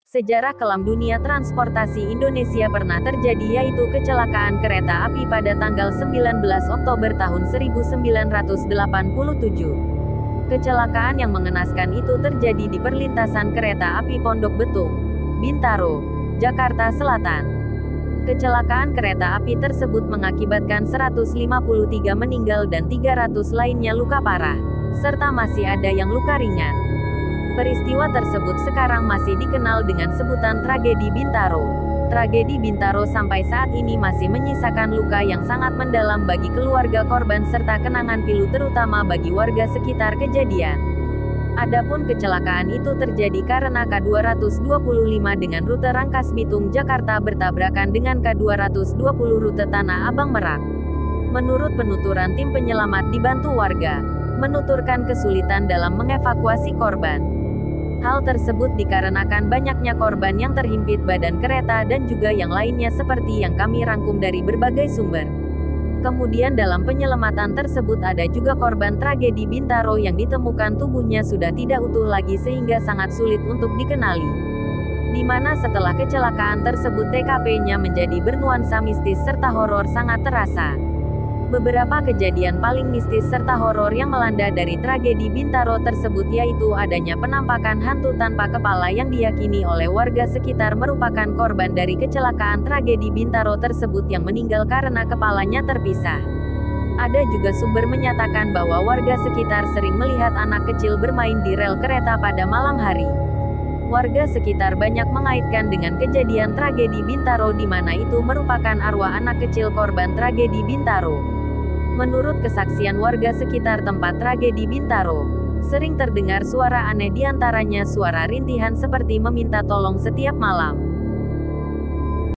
Sejarah kelam dunia transportasi Indonesia pernah terjadi, yaitu kecelakaan kereta api pada tanggal 19 Oktober tahun 1987. Kecelakaan yang mengenaskan itu terjadi di perlintasan kereta api Pondok Betung, Bintaro, Jakarta Selatan. Kecelakaan kereta api tersebut mengakibatkan 153 meninggal dan 300 lainnya luka parah, serta masih ada yang luka ringan. Peristiwa tersebut sekarang masih dikenal dengan sebutan tragedi Bintaro. Tragedi Bintaro sampai saat ini masih menyisakan luka yang sangat mendalam bagi keluarga korban serta kenangan pilu terutama bagi warga sekitar kejadian. Adapun kecelakaan itu terjadi karena K225 dengan rute Rangkas Bitung Jakarta bertabrakan dengan K220 rute Tanah Abang Merak. Menurut penuturan tim penyelamat dibantu warga, menuturkan kesulitan dalam mengevakuasi korban. Hal tersebut dikarenakan banyaknya korban yang terhimpit badan kereta dan juga yang lainnya seperti yang kami rangkum dari berbagai sumber. Kemudian dalam penyelamatan tersebut ada juga korban tragedi Bintaro yang ditemukan tubuhnya sudah tidak utuh lagi sehingga sangat sulit untuk dikenali. Di mana setelah kecelakaan tersebut TKP-nya menjadi bernuansa mistis serta horor sangat terasa. Beberapa kejadian paling mistis serta horor yang melanda dari tragedi Bintaro tersebut yaitu adanya penampakan hantu tanpa kepala yang diyakini oleh warga sekitar merupakan korban dari kecelakaan tragedi Bintaro tersebut yang meninggal karena kepalanya terpisah. Ada juga sumber menyatakan bahwa warga sekitar sering melihat anak kecil bermain di rel kereta pada malam hari. Warga sekitar banyak mengaitkan dengan kejadian tragedi Bintaro di mana itu merupakan arwah anak kecil korban tragedi Bintaro. Menurut kesaksian warga sekitar tempat tragedi Bintaro, sering terdengar suara aneh diantaranya suara rintihan seperti meminta tolong setiap malam.